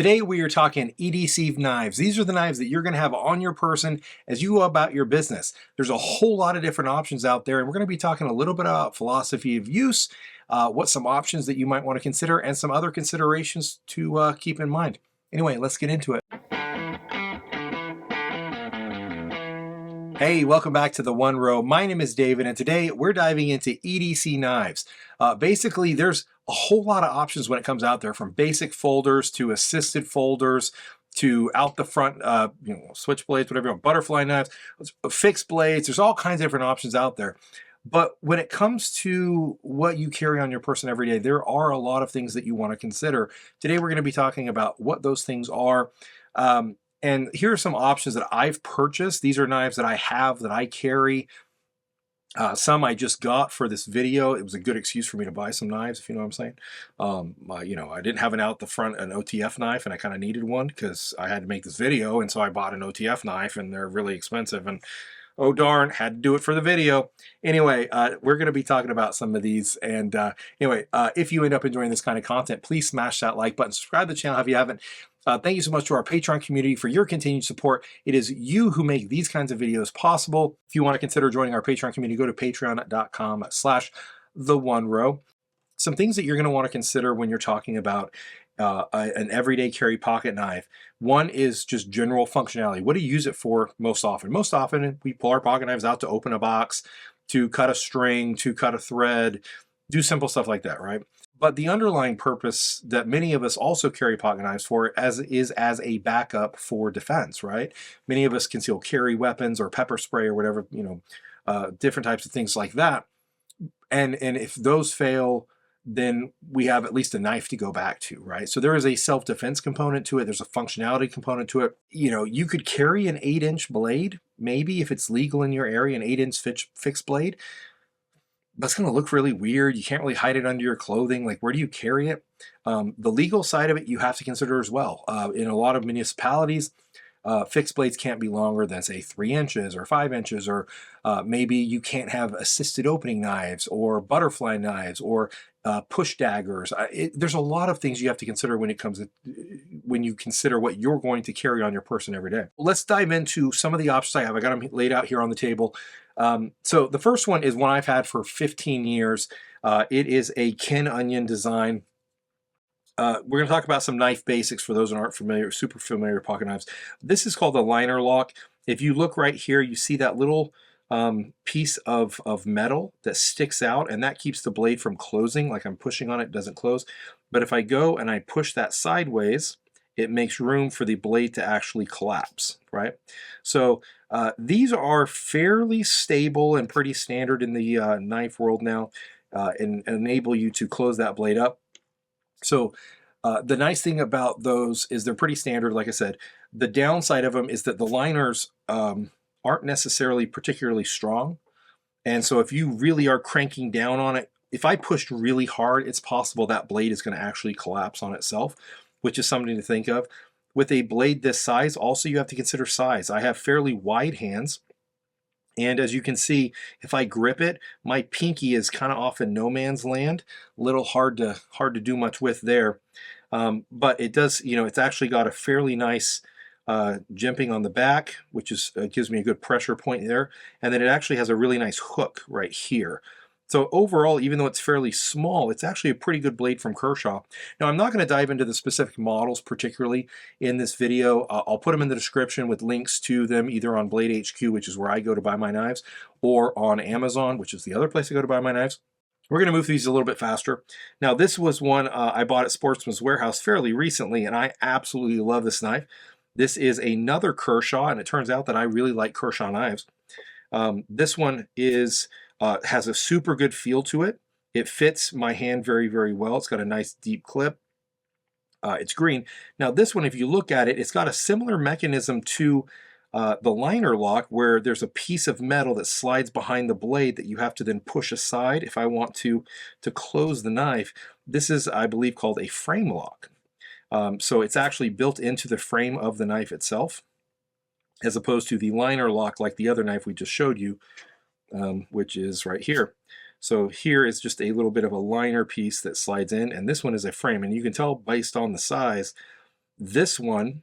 Today we are talking EDC knives. These are the knives that you're going to have on your person as you go about your business. There's a whole lot of different options out there, and we're going to be talking a little bit about philosophy of use, what some options that you might want to consider, and some other considerations to keep in mind. Anyway, let's get into it. Hey, welcome back to the One Row. My name is David, and today we're diving into EDC knives. Basically, there's a whole lot of options when it comes out there, from basic folders to assisted folders to out the front, switchblades, whatever you want, butterfly knives, fixed blades. There's all kinds of different options out there. But when it comes to what you carry on your person every day, there are a lot of things that you want to consider. Today, we're going to be talking about what those things are. And here are some options that I've purchased. These are knives that I have, that I carry. Some I just got for this video. It was a good excuse for me to buy some knives, if you know what I'm saying. I didn't have an out the front, an OTF knife, and I kind of needed one because I had to make this video, and so I bought an OTF knife, and they're really expensive, and oh darn, had to do it for the video. Anyway, we're going to be talking about some of these, and if you end up enjoying this kind of content, please smash that like button, subscribe to the channel if you haven't. Thank you so much to our Patreon community for your continued support. It is you who make these kinds of videos possible. If you want to consider joining our Patreon community, go to patreon.com/theonerow. Some things that you're going to want to consider when you're talking about an everyday carry pocket knife. One is just general functionality. What do you use it for most often? Most often, we pull our pocket knives out to open a box, to cut a string, to cut a thread, do simple stuff like that, right? But the underlying purpose that many of us also carry pocket knives for is as a backup for defense, right? Many of us conceal carry weapons or pepper spray or whatever, different types of things like that. And if those fail, then we have at least a knife to go back to, right? So there is a self-defense component to it. There's a functionality component to it. You could carry an 8-inch blade, maybe if it's legal in your area, an 8-inch fixed blade. That's going to look really weird. You can't really hide it under your clothing. Like, where do you carry it? The legal side of it, you have to consider as well. In a lot of municipalities, fixed blades can't be longer than, say, 3 inches or 5 inches, or maybe you can't have assisted opening knives or butterfly knives or push daggers. There's a lot of things you have to consider when you consider what you're going to carry on your person every day. Let's dive into some of the options I have. I got them laid out here on the table. So the first one is one I've had for 15 years. It is a Kin Onion design. We're going to talk about some knife basics for those who aren't familiar, super familiar with pocket knives. This is called the liner lock. If you look right here, you see that little piece of metal that sticks out, and that keeps the blade from closing. Like I'm pushing on it, it doesn't close. But if I go and I push that sideways, it makes room for the blade to actually collapse, right? So these are fairly stable and pretty standard in the knife world now, and enable you to close that blade up. So the nice thing about those is they're pretty standard, like I said. The downside of them is that the liners aren't necessarily particularly strong. And so if you really are cranking down on it, if I pushed really hard, it's possible that blade is going to actually collapse on itself, which is something to think of. With a blade this size, also you have to consider size. I have fairly wide hands, and as you can see, if I grip it, my pinky is kind of off in no man's land. A little hard to do much with there. But it does, it's actually got a fairly nice jimping on the back, which is gives me a good pressure point there. And then it actually has a really nice hook right here. So overall, even though it's fairly small, it's actually a pretty good blade from Kershaw. Now, I'm not going to dive into the specific models particularly in this video. I'll put them in the description with links to them either on Blade HQ, which is where I go to buy my knives, or on Amazon, which is the other place I go to buy my knives. We're going to move these a little bit faster. Now, this was one I bought at Sportsman's Warehouse fairly recently, and I absolutely love this knife. This is another Kershaw, and it turns out that I really like Kershaw knives. This one has a super good feel to it. It fits my hand very, very well. It's got a nice deep clip. It's green. Now this one, if you look at it, it's got a similar mechanism to the liner lock, where there's a piece of metal that slides behind the blade that you have to then push aside if I want to close the knife. This is, I believe, called a frame lock. So it's actually built into the frame of the knife itself, as opposed to the liner lock like the other knife we just showed you, which is right here. So here is just a little bit of a liner piece that slides in, and this one is a frame, and you can tell based on the size This one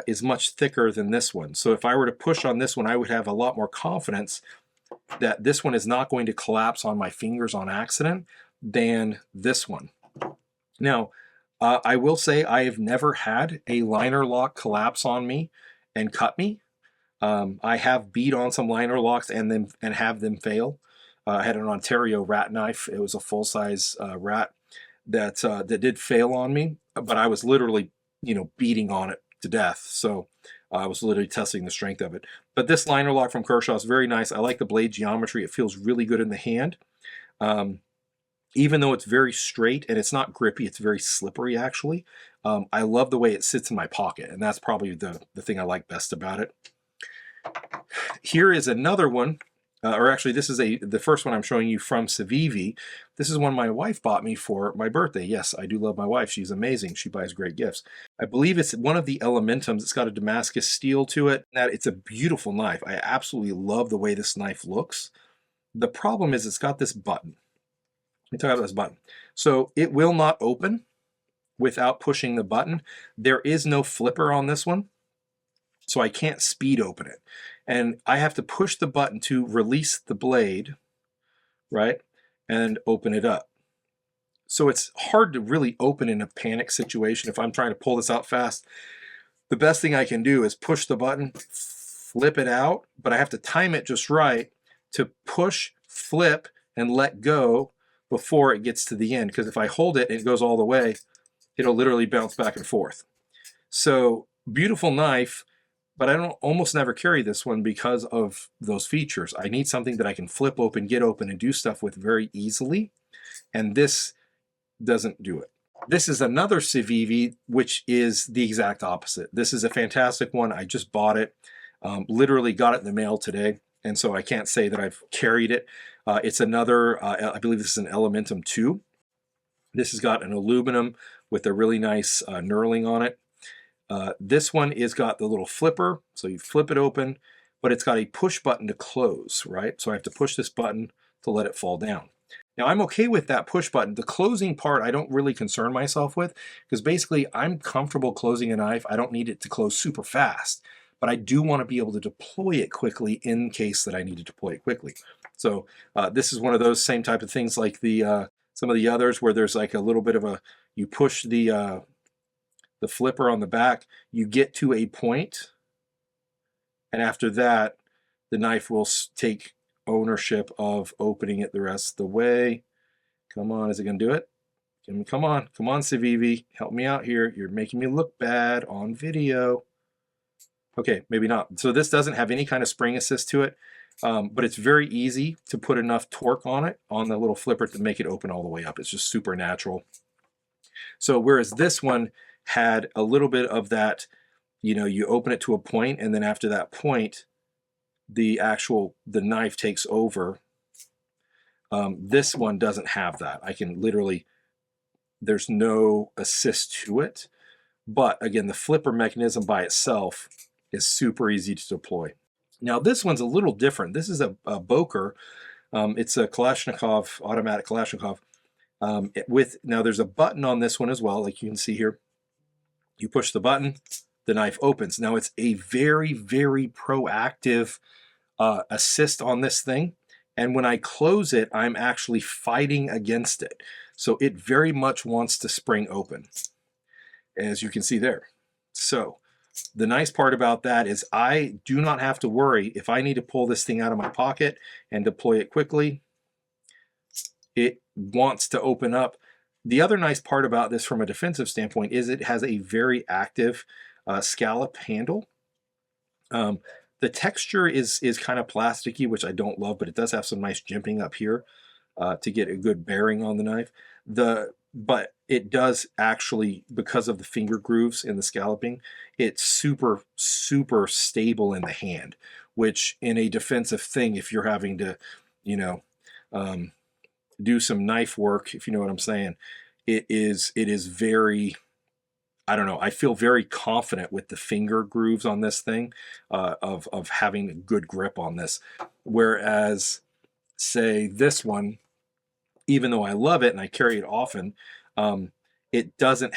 is much thicker than this one. So if I were to push on this one, I would have a lot more confidence that this one is not going to collapse on my fingers on accident than this one. Now, I will say I have never had a liner lock collapse on me and cut me. I have beat on some liner locks and have them fail. I had an Ontario rat knife. It was a full-size rat that did fail on me, but I was literally, beating on it to death. So I was literally testing the strength of it. But this liner lock from Kershaw is very nice. I like the blade geometry. It feels really good in the hand. Even though it's very straight and it's not grippy, it's very slippery actually. I love the way it sits in my pocket, and that's probably the thing I like best about it. Here is another one, or actually this is the first one I'm showing you from Civivi. This is one my wife bought me for my birthday. Yes, I do love my wife. She's amazing. She buys great gifts. I believe it's one of the Elementums. It's got a Damascus steel to it. It's a beautiful knife. I absolutely love the way this knife looks. The problem is it's got this button. Let me talk about this button. So it will not open without pushing the button. There is no flipper on this one, so I can't speed open it. And I have to push the button to release the blade, right, and open it up. So it's hard to really open in a panic situation if I'm trying to pull this out fast. The best thing I can do is push the button, flip it out, but I have to time it just right to push, flip, and let go before it gets to the end, because if I hold it and it goes all the way, it'll literally bounce back and forth. So beautiful knife, but I don't almost never carry this one because of those features. I need something that I can flip open, get open, and do stuff with very easily, and this doesn't do it. This is another Civivi, which is the exact opposite. This is a fantastic one. I just bought it, literally got it in the mail today, and so I can't say that I've carried it. It's another, I believe this is an Elementum 2. This has got an aluminum with a really nice knurling on it. This one is got the little flipper, so you flip it open, but it's got a push button to close, right? So I have to push this button to let it fall down. Now I'm okay with that push button. The closing part I don't really concern myself with, because basically I'm comfortable closing a knife. I don't need it to close super fast, but I do want to be able to deploy it quickly in case that I need to deploy it quickly. So this is one of those same type of things like the some of the others where there's like a little bit of a, you push the flipper on the back, you get to a point, and after that, the knife will take ownership of opening it the rest of the way. Come on, is it going to do it? Come on, Civivi, help me out here. You're making me look bad on video. Okay, maybe not. So this doesn't have any kind of spring assist to it, but it's very easy to put enough torque on it, on the little flipper, to make it open all the way up. It's just super natural. So whereas this one had a little bit of that, you open it to a point, and then after that point, the knife takes over. This one doesn't have that. I can literally, there's no assist to it. But again, the flipper mechanism by itself is super easy to deploy. Now this one's a little different. This is a Boker. It's a Kalashnikov, automatic Kalashnikov. Now there's a button on this one as well, like you can see here. You push the button, the knife opens. Now it's a very, very proactive assist on this thing. And when I close it, I'm actually fighting against it. So it very much wants to spring open, as you can see there. So the nice part about that is I do not have to worry if I need to pull this thing out of my pocket and deploy it quickly. It wants to open up. The other nice part about this from a defensive standpoint is it has a very active scallop handle. The texture is kind of plasticky, which I don't love, but it does have some nice jimping up here to get a good bearing on the knife. But it does actually, because of the finger grooves in the scalloping, it's super, super stable in the hand, which in a defensive thing, if you're having to, do some knife work, if you know what I'm saying, it is very, I don't know, I feel very confident with the finger grooves on this thing, of having a good grip on this. Whereas, say, this one, even though I love it and I carry it often, it doesn't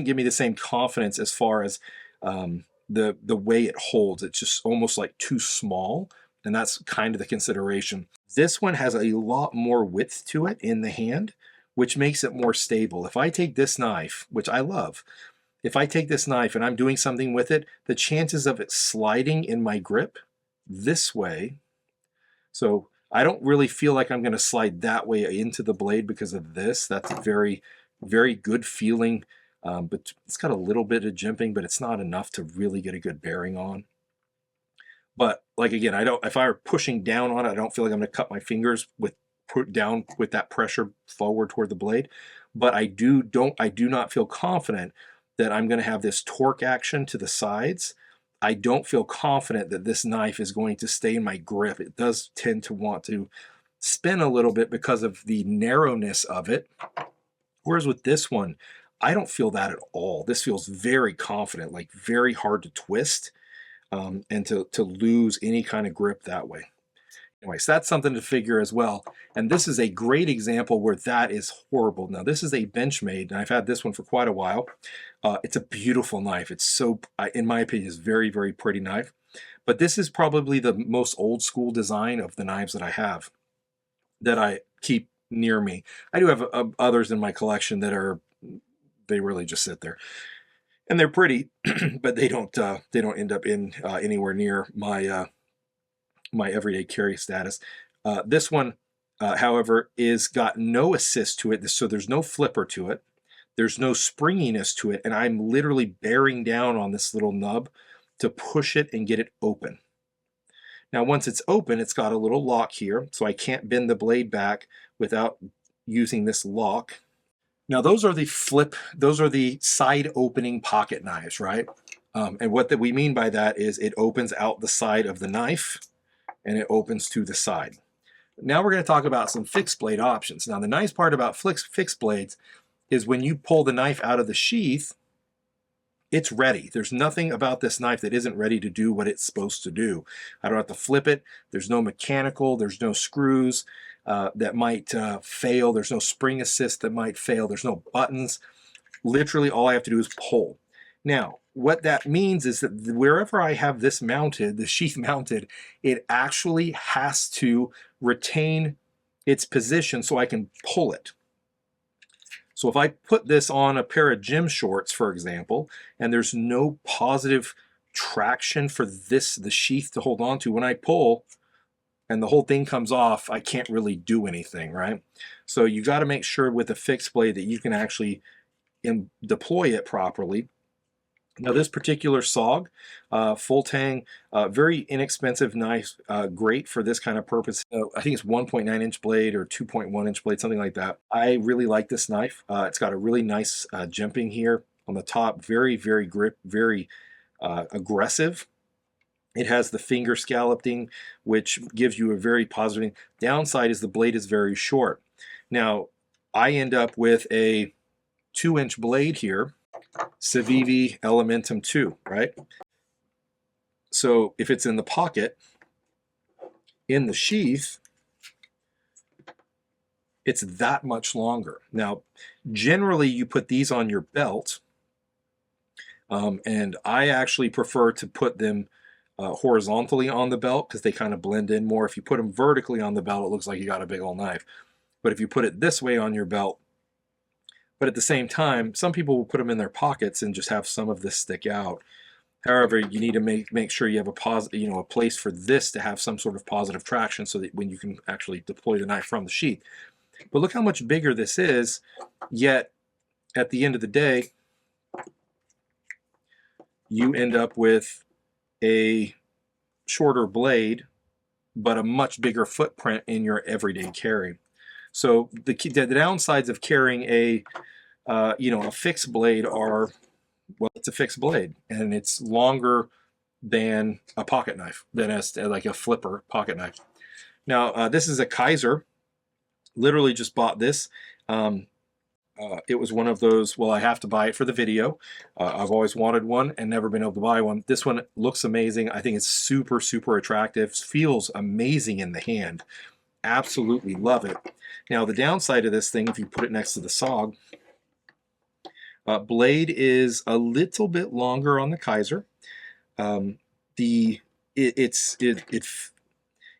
give me the same confidence as far as the way it holds. It's just almost like too small, and that's kind of the consideration. This one has a lot more width to it in the hand, which makes it more stable. If I take this knife, which I love, if I take this knife and I'm doing something with it, the chances of it sliding in my grip this way, so I don't really feel like I'm going to slide that way into the blade because of this. That's a very, very good feeling, but it's got a little bit of jimping, but it's not enough to really get a good bearing on. But like again, if I were pushing down on it, I don't feel like I'm going to cut my fingers with down with that pressure forward toward the blade. But I do not feel confident that I'm going to have this torque action to the sides. I don't feel confident that this knife is going to stay in my grip. It does tend to want to spin a little bit because of the narrowness of it. Whereas with this one, I don't feel that at all. This feels very confident, like very hard to twist and to lose any kind of grip that way. Anyway, so that's something to figure as well. And this is a great example where that is horrible. Now, this is a Benchmade, and I've had this one for quite a while. It's a beautiful knife. It's so, in my opinion, it's very, very pretty knife. But this is probably the most old school design of the knives that I have, that I keep near me. I do have others in my collection that they really just sit there. And they're pretty, but they don't end up in anywhere near my my everyday carry status. This one, however, is got no assist to it, so there's no flipper to it. There's no springiness to it, and I'm literally bearing down on this little nub to push it and get it open. Now, once it's open, it's got a little lock here, so I can't bend the blade back without using this lock. Now, those are the side opening pocket knives, right? And what we mean by that is it opens out the side of the knife and it opens to the side. Now we're going to talk about some fixed blade options. Now, the nice part about fixed blades is when you pull the knife out of the sheath, it's ready. There's nothing about this knife that isn't ready to do what it's supposed to do. I don't have to flip it. There's no mechanical, there's no screws that might fail. There's no spring assist that might fail. There's no buttons. Literally all I have to do is pull. Now, what that means is that wherever I have this mounted, the sheath mounted, it actually has to retain its position so I can pull it. So if I put this on a pair of gym shorts, for example, and there's no positive traction for the sheath to hold on to, when I pull and the whole thing comes off, I can't really do anything, right? So you got to make sure with a fixed blade that you can actually deploy it properly. Now, this particular SOG, full tang, very inexpensive knife, great for this kind of purpose. I think it's 1.9 inch blade or 2.1 inch blade, something like that. I really like this knife. It's got a really nice jimping here on the top, very, very grip, very aggressive. It has the finger scalloping, which gives you a very positive. Downside is the blade is very short. Now, I end up with a 2-inch blade here, Civivi Elementum 2, right? So if it's in the pocket, in the sheath, it's that much longer. Now, generally you put these on your belt, and I actually prefer to put them horizontally on the belt because they kind of blend in more. If you put them vertically on the belt, it looks like you got a big old knife. But if you put it this way on your belt, but at the same time, some people will put them in their pockets and just have some of this stick out. However, you need to make sure you have a place for this to have some sort of positive traction so that when you can actually deploy the knife from the sheath. But look how much bigger this is, yet at the end of the day, you end up with a shorter blade, but a much bigger footprint in your everyday carry. So the downsides of carrying a fixed blade are, well, it's a fixed blade and it's longer than a pocket knife, like a flipper pocket knife. Now, this is a Kaiser. Literally just bought this. It was one of those, well, I have to buy it for the video. I've always wanted one and never been able to buy one. This one looks amazing. I think it's super, super attractive. Feels amazing in the hand. Absolutely love it. Now, the downside of this thing, if you put it next to the SOG, Blade is a little bit longer on the Kaiser.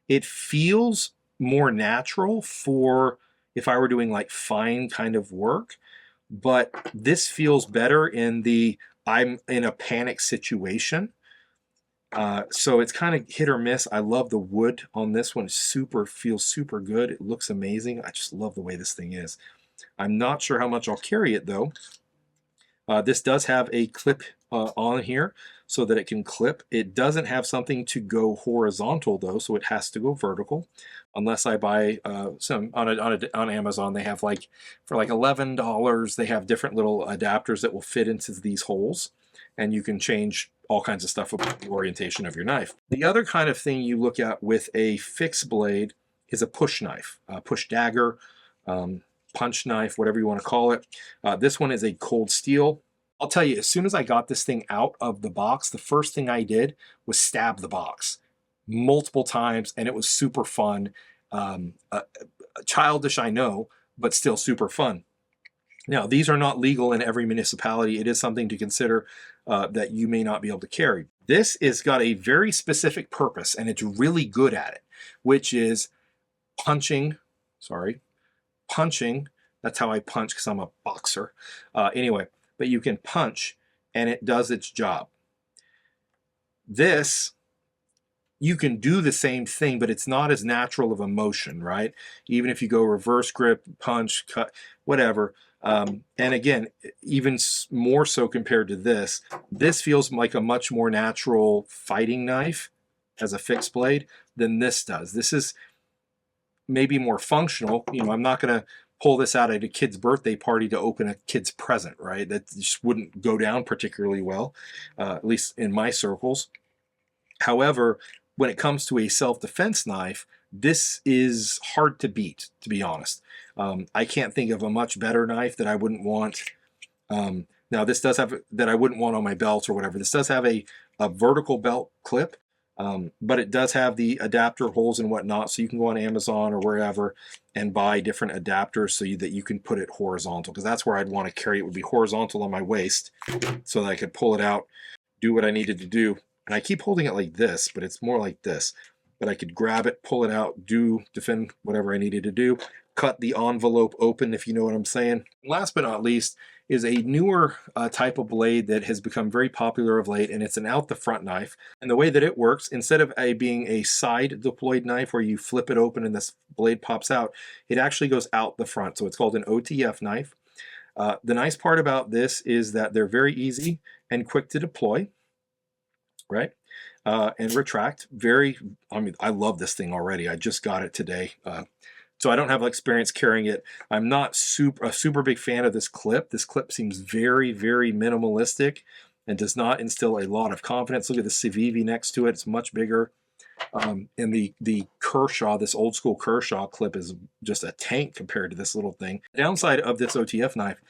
It feels more natural for if I were doing like fine kind of work, but this feels better in the I'm in a panic situation. So it's kind of hit or miss. I love the wood on this one. Feels super good. It looks amazing. I just love the way this thing is. I'm not sure how much I'll carry it though. This does have a clip on here so that it can clip. It doesn't have something to go horizontal though, so it has to go vertical. Unless I buy some on Amazon, they have like for like $11, they have different little adapters that will fit into these holes, and you can change all kinds of stuff about the orientation of your knife. The other kind of thing you look at with a fixed blade is a push knife, push dagger, punch knife, whatever you want to call it. This one is a cold steel. I'll tell you, as soon as I got this thing out of the box, the first thing I did was stab the box multiple times, and it was super fun. Childish, I know, but still super fun. Now, these are not legal in every municipality. It is something to consider that you may not be able to carry. This has got a very specific purpose, and it's really good at it, which is punching. That's how I punch because I'm a boxer. Anyway, but you can punch and it does its job. This, you can do the same thing, but it's not as natural of a motion, right? Even if you go reverse grip, punch, cut, whatever. And again, even more so compared to this feels like a much more natural fighting knife as a fixed blade than this does. This is maybe more functional. You know, I'm not going to pull this out at a kid's birthday party to open a kid's present, right? That just wouldn't go down particularly well, at least in my circles. However, when it comes to a self-defense knife, this is hard to beat, to be honest. I can't think of a much better knife that I wouldn't want. Now, this does have, that I wouldn't want on my belt or whatever. This does have a vertical belt clip, but it does have the adapter holes and whatnot, so you can go on Amazon or wherever and buy different adapters so that you can put it horizontal, because that's where I'd want to carry it, would be horizontal on my waist so that I could pull it out, do what I needed to do. And I keep holding it like this, but it's more like this. But I could grab it, pull it out, defend whatever I needed to do, cut the envelope open, if you know what I'm saying. Last but not least is a newer type of blade that has become very popular of late, and it's an out the front knife. And the way that it works, instead of being a side deployed knife where you flip it open and this blade pops out, it actually goes out the front. So it's called an OTF knife. The nice part about this is that they're very easy and quick to deploy, right? And retract. I love this thing already. I just got it today. So I don't have experience carrying it. I'm not a super big fan of this clip. This clip seems very, very minimalistic and does not instill a lot of confidence. Look at the Civivi next to it. It's much bigger. And the Kershaw, this old school Kershaw clip is just a tank compared to this little thing. The downside of this OTF knife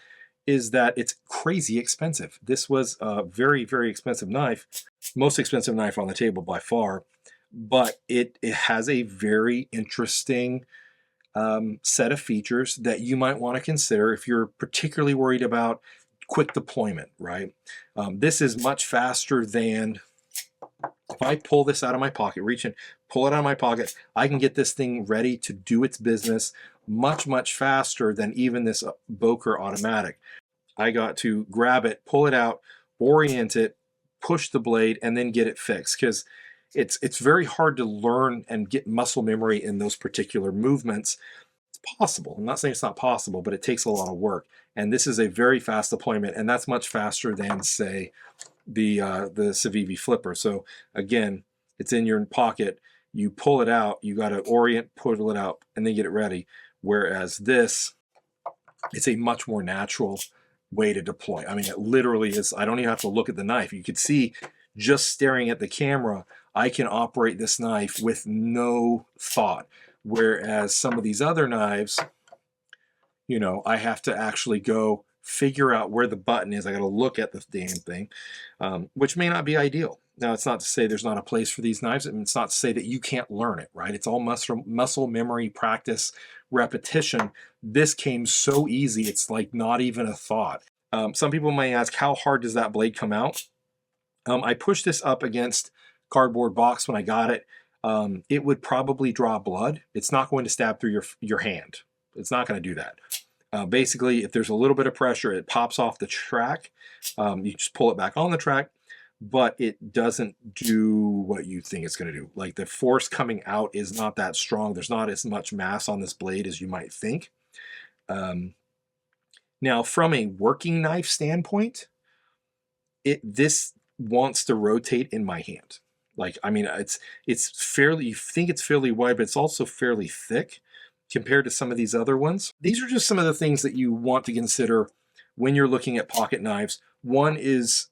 is that it's crazy expensive. This was a very, very expensive knife, most expensive knife on the table by far, but it has a very interesting set of features that you might want to consider if you're particularly worried about quick deployment, right? This is much faster than, if I pull this out of my pocket, reach in, pull it out of my pocket, I can get this thing ready to do its business much, much faster than even this Boker automatic. I got to grab it, pull it out, orient it, push the blade, and then get it fixed, because it's very hard to learn and get muscle memory in those particular movements. It's possible. I'm not saying it's not possible, but it takes a lot of work. And this is a very fast deployment, and that's much faster than, say, the Civivi flipper. So again, it's in your pocket. You pull it out, you got to orient, pull it out, and then get it ready. Whereas this, it's a much more natural way to deploy. I mean, it literally is. I don't even have to look at the knife. You could see, just staring at the camera, I can operate this knife with no thought. Whereas some of these other knives, you know, I have to actually go figure out where the button is. I got to look at the damn thing, which may not be ideal. Now, it's not to say there's not a place for these knives. And it's not to say that you can't learn it, right? It's all muscle memory, practice, repetition. This came so easy, it's like not even a thought. Some people may ask, how hard does that blade come out? I pushed this up against cardboard box when I got it. It would probably draw blood. It's not going to stab through your hand. It's not going to do that. Basically, if there's a little bit of pressure, it pops off the track. You just pull it back on the track, but it doesn't do what you think it's going to do. Like, the force coming out is not that strong. There's not as much mass on this blade as you might think. Now, from a working knife standpoint, this wants to rotate in my hand. Like, I mean, it's fairly, you think it's fairly wide, but it's also fairly thick compared to some of these other ones. These are just some of the things that you want to consider when you're looking at pocket knives. One is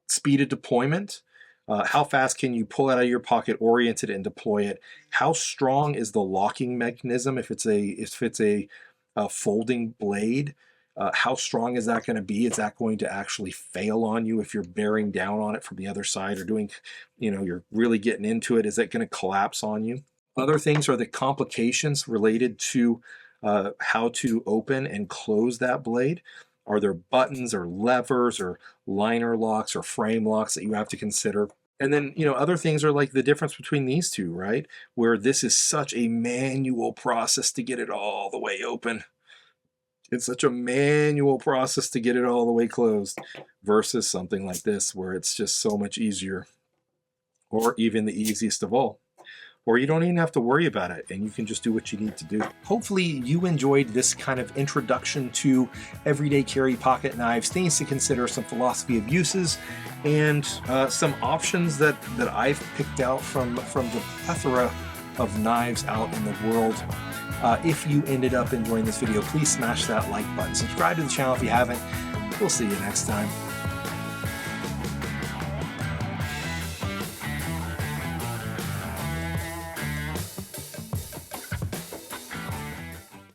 speed of deployment. How fast can you pull it out of your pocket, orient it, and deploy it? How strong is the locking mechanism if it's a folding blade? How strong is that going to be? Is that going to actually fail on you if you're bearing down on it from the other side, or doing, you're really getting into it? Is it going to collapse on you? Other things are the complications related to how to open and close that blade. Are there buttons or levers or liner locks or frame locks that you have to consider? And then, other things are like the difference between these two, right? Where this is such a manual process to get it all the way open. It's such a manual process to get it all the way closed, versus something like this where it's just so much easier, or even the easiest of all. Or you don't even have to worry about it, and you can just do what you need to do. Hopefully you enjoyed this kind of introduction to everyday carry pocket knives, things to consider, some philosophy of uses, and some options that I've picked out from the plethora of knives out in the world. If you ended up enjoying this video, please smash that like button. Subscribe to the channel if you haven't. We'll see you next time.